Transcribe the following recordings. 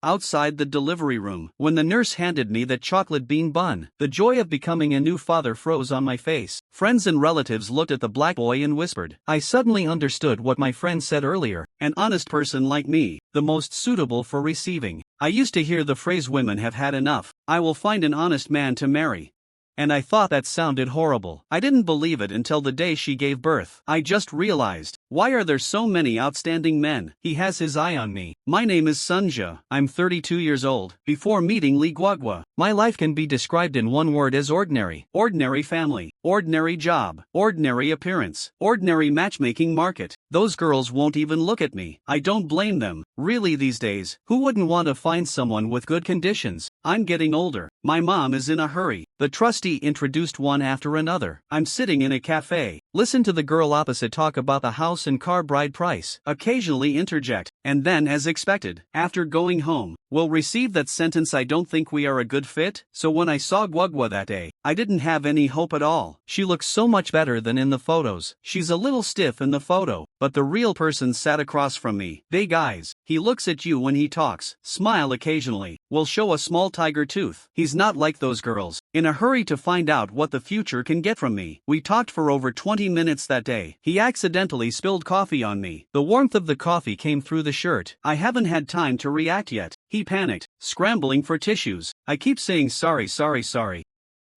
outside the delivery room. When the nurse handed me that chocolate bean bun, the joy of becoming a new father froze on my face. Friends and relatives looked at the black boy and whispered. I suddenly understood what my friend said earlier. An honest person like me, the most suitable for receiving. I used to hear the phrase women have had enough. I will find an honest man to marry. And I thought that sounded horrible. I didn't believe it until the day she gave birth. I just realized, why are there so many outstanding men? He has his eye on me. My name is Sunja. I'm 32 years old. Before meeting Lee Guagua, my life can be described in one word as ordinary. Ordinary family, ordinary job, ordinary appearance, ordinary matchmaking market. Those girls won't even look at me. I don't blame them. Really these days, who wouldn't want to find someone with good conditions? I'm getting older. My mom is in a hurry. The trustee introduced one after another. I'm sitting in a cafe. Listen to the girl opposite talk about the house and car bride price. Occasionally interject. And then, as expected, after going home, we'll receive that sentence, I don't think we are a good fit. So when I saw Guagua that day, I didn't have any hope at all. She looks so much better than in the photos. She's a little stiff in the photo, but the real person sat across from me. Big eyes. He looks at you when he talks, smile occasionally, will show a small tiger tooth. He's not like those girls, in a hurry to find out what the future can get from me. We talked for over 20 minutes that day. He accidentally spilled coffee on me. The warmth of the coffee came through the shirt. I haven't had time to react yet. He panicked, scrambling for tissues. I keep saying sorry.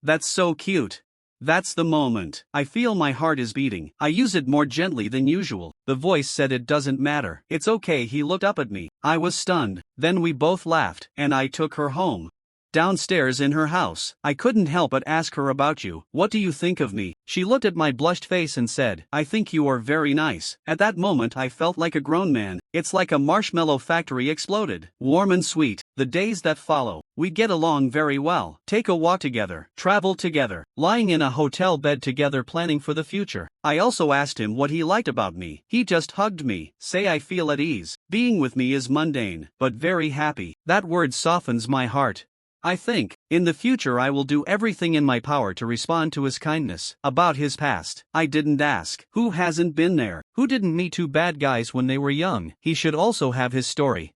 That's so cute. That's the moment. I feel my heart is beating. I use it more gently than usual. The voice said it doesn't matter. It's okay. He looked up at me. I was stunned. Then we both laughed, and I took her home. Downstairs in her house, I couldn't help but ask her about you. What do you think of me? She looked at my blushed face and said, I think you are very nice. At that moment I felt like a grown man. It's like a marshmallow factory exploded. Warm and sweet. The days that follow, we get along very well. Take a walk together, travel together, lying in a hotel bed together planning for the future. I also asked him what he liked about me. He just hugged me, say I feel at ease. Being with me is mundane, but very happy. That word softens my heart. I think, in the future I will do everything in my power to respond to his kindness. About his past, I didn't ask. Who hasn't been there? Who didn't meet two bad guys when they were young? He should also have his story.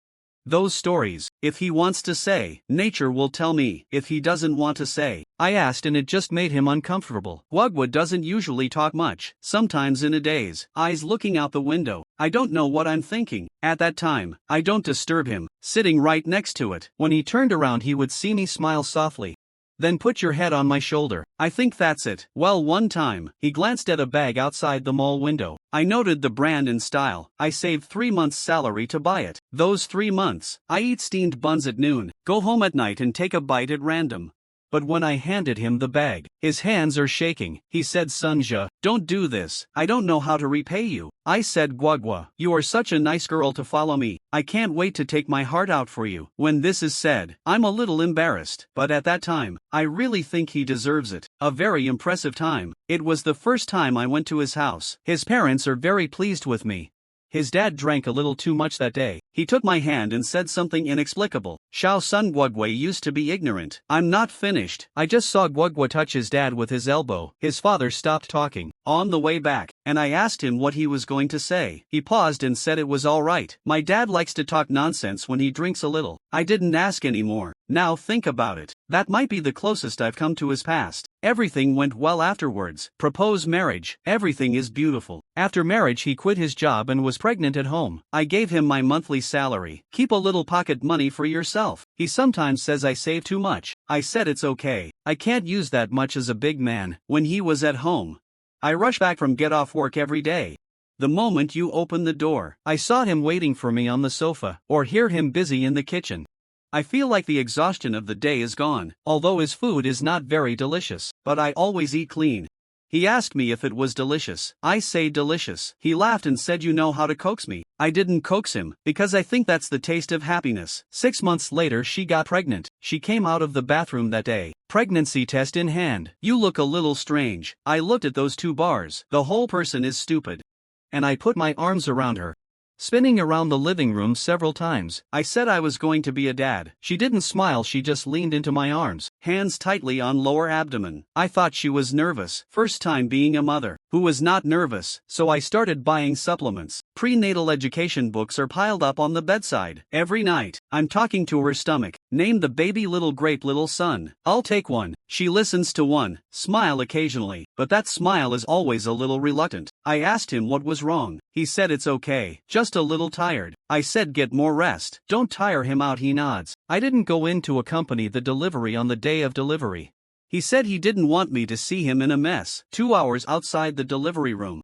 Those stories, if he wants to say, nature will tell me. If he doesn't want to say, I asked, and it just made him uncomfortable. Guagua doesn't usually talk much, sometimes in a daze, eyes looking out the window. I don't know what I'm thinking. At that time, I don't disturb him, sitting right next to it. When he turned around he would see me smile softly. Then put your head on my shoulder. I think that's it. Well, one time, he glanced at a bag outside the mall window. I noted the brand and style. I saved 3 months' salary to buy it. Those 3 months, I eat steamed buns at noon, go home at night and take a bite at random. But when I handed him the bag, his hands are shaking. He said, Sunja, don't do this. I don't know how to repay you. I said, Guagua, you are such a nice girl to follow me. I can't wait to take my heart out for you. When this is said, I'm a little embarrassed. But at that time, I really think he deserves it. A very impressive time. It was the first time I went to his house. His parents are very pleased with me. His dad drank a little too much that day. He took my hand and said something inexplicable. Xiao Sun Guagua used to be ignorant. I'm not finished. I just saw Guagua touch his dad with his elbow. His father stopped talking. On the way back, and I asked him what he was going to say. He paused and said it was all right. My dad likes to talk nonsense when he drinks a little. I didn't ask anymore. Now think about it. That might be the closest I've come to his past. Everything went well afterwards. Proposed marriage. Everything is beautiful. After marriage he quit his job and was pregnant at home. I gave him my monthly salary. Keep a little pocket money for yourself. He sometimes says I save too much. I said it's okay. I can't use that much as a big man. When he was at home, I rush back from get off work every day. The moment you open the door, I saw him waiting for me on the sofa, or hear him busy in the kitchen. I feel like the exhaustion of the day is gone, although his food is not very delicious, but I always eat clean. He asked me if it was delicious. I say delicious. He laughed and said, you know how to coax me. I didn't coax him, because I think that's the taste of happiness. 6 months later she got pregnant. She came out of the bathroom that day, pregnancy test in hand. You look a little strange. I looked at those 2 bars. The whole person is stupid. And I put my arms around her. spinning around the living room several times. I said I was going to be a dad. She didn't smile, she just leaned into my arms, hands tightly on lower abdomen. I thought she was nervous, first time being a mother who was not nervous, so I started buying supplements. Prenatal education books are piled up on the bedside. Every night, I'm talking to her stomach. Name the baby little grape little son. I'll take one. She listens to one, smile occasionally, but that smile is always a little reluctant. I asked him what was wrong. He said it's okay, just a little tired. I said get more rest. Don't tire him out, he nods. I didn't go in to accompany the delivery on the day of delivery. He said he didn't want me to see him in a mess. 2 hours outside the delivery room.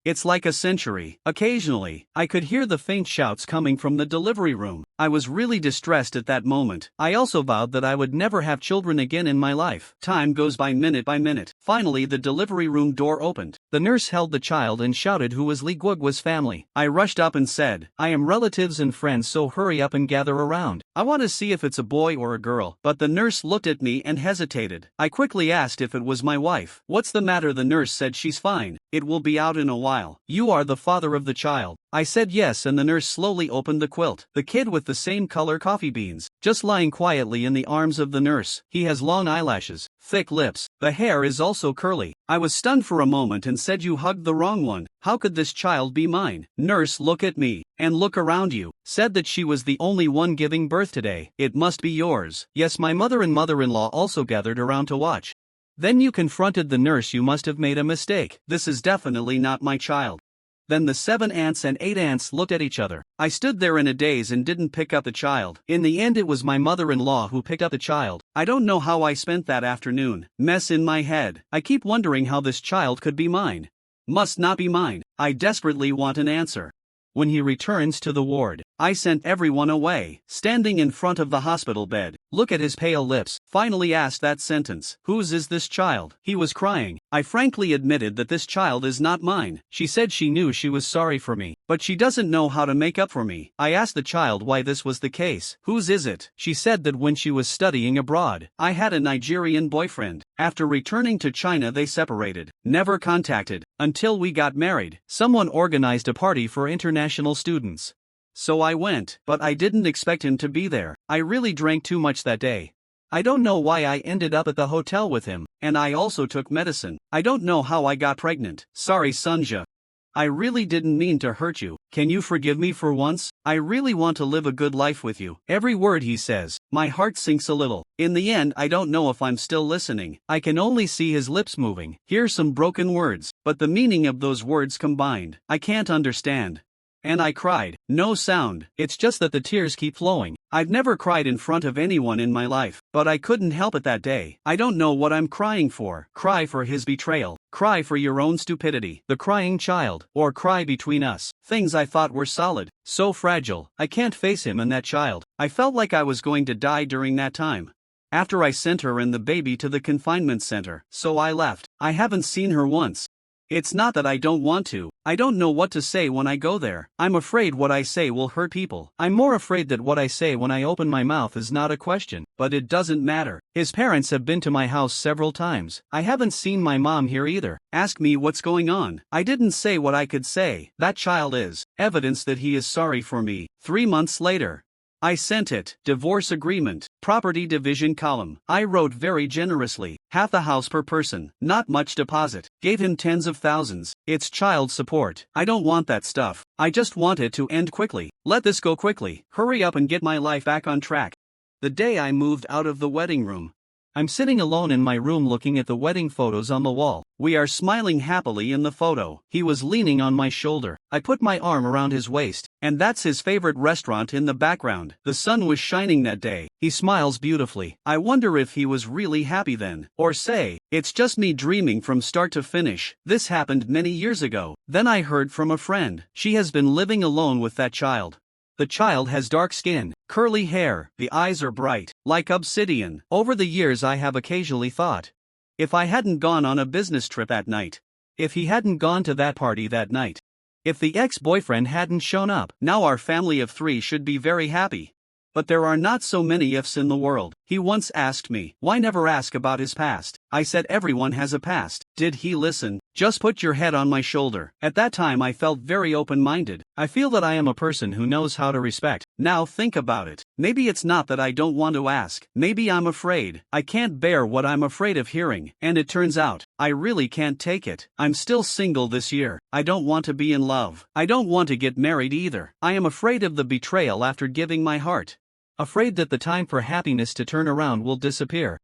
It's like a century. Occasionally, I could hear the faint shouts coming from the delivery room. I was really distressed at that moment. I also vowed that I would never have children again in my life. Time goes by minute by minute. Finally, the delivery room door opened. The nurse held the child and shouted who was Li Guoguo's family. I rushed up and said, I am relatives and friends, so hurry up and gather around. I want to see if it's a boy or a girl. But the nurse looked at me and hesitated. I quickly asked if it was my wife. What's the matter? The nurse said she's fine. It will be out in a while. You are the father of the child. I said yes, and the nurse slowly opened the quilt. The kid with the same color coffee beans, just lying quietly in the arms of the nurse. He has long eyelashes, thick lips. The hair is also curly. I was stunned for a moment and said, you hugged the wrong one. How could this child be mine? Nurse, look at me, and look around you. Said that she was the only one giving birth today. It must be yours. Yes, my mother and mother-in-law also gathered around to watch. Then you confronted the nurse. You must have made a mistake. This is definitely not my child. Then the 7 aunts and 8 aunts looked at each other. I stood there in a daze and didn't pick up the child. In the end, it was my mother-in-law who picked up the child. I don't know how I spent that afternoon. Mess in my head. I keep wondering how this child could be mine. Must not be mine. I desperately want an answer. When he returns to the ward, I sent everyone away. Standing in front of the hospital bed, look at his pale lips, finally asked that sentence. Whose is this child? He was crying. I frankly admitted that this child is not mine. She said she knew she was sorry for me, but she doesn't know how to make up for me. I asked the child why this was the case. Whose is it? She said that when she was studying abroad, I had a Nigerian boyfriend. After returning to China, they separated. Never contacted. Until we got married. Someone organized a party for international students. So I went, but I didn't expect him to be there. I really drank too much that day. I don't know why I ended up at the hotel with him, and I also took medicine. I don't know how I got pregnant. Sorry, Sunja. I really didn't mean to hurt you. Can you forgive me for once? I really want to live a good life with you. Every word he says, my heart sinks a little. In the end, I don't know if I'm still listening. I can only see his lips moving, hear some broken words, but the meaning of those words combined, I can't understand. And I cried. No sound, it's just that the tears keep flowing. I've never cried in front of anyone in my life, but I couldn't help it that day. I don't know what I'm crying for. Cry for his betrayal. Cry for your own stupidity. The crying child. Or cry between us. Things I thought were solid. So fragile. I can't face him and that child. I felt like I was going to die during that time. After I sent her and the baby to the confinement center, so I left. I haven't seen her once. It's not that I don't want to. I don't know what to say when I go there. I'm afraid what I say will hurt people. I'm more afraid that what I say when I open my mouth is not a question. But it doesn't matter. His parents have been to my house several times. I haven't seen my mom here either. Ask me what's going on. I didn't say what I could say. That child is evidence that he is sorry for me. 3 months later, I sent it. Divorce agreement. Property division column. I wrote very generously. Half the house per person. Not much deposit. Gave him tens of thousands. It's child support. I don't want that stuff. I just want it to end quickly. Let this go quickly. Hurry up and get my life back on track. The day I moved out of the wedding room, I'm sitting alone in my room looking at the wedding photos on the wall. We are smiling happily in the photo. He was leaning on my shoulder. I put my arm around his waist, and that's his favorite restaurant in the background. The sun was shining that day. He smiles beautifully. I wonder if he was really happy then. Or say, it's just me dreaming from start to finish. This happened many years ago. Then I heard from a friend. She has been living alone with that child. The child has dark skin, curly hair, the eyes are bright, like obsidian. Over the years I have occasionally thought, if I hadn't gone on a business trip that night, if he hadn't gone to that party that night, if the ex-boyfriend hadn't shown up, now our family of 3 should be very happy. But there are not so many ifs in the world. He once asked me, why never ask about his past? I said everyone has a past. Did he listen? Just put your head on my shoulder. At that time I felt very open-minded. I feel that I am a person who knows how to respect. Now think about it. Maybe it's not that I don't want to ask. Maybe I'm afraid. I can't bear what I'm afraid of hearing. And it turns out, I really can't take it. I'm still single this year. I don't want to be in love. I don't want to get married either. I am afraid of the betrayal after giving my heart. Afraid that the time for happiness to turn around will disappear.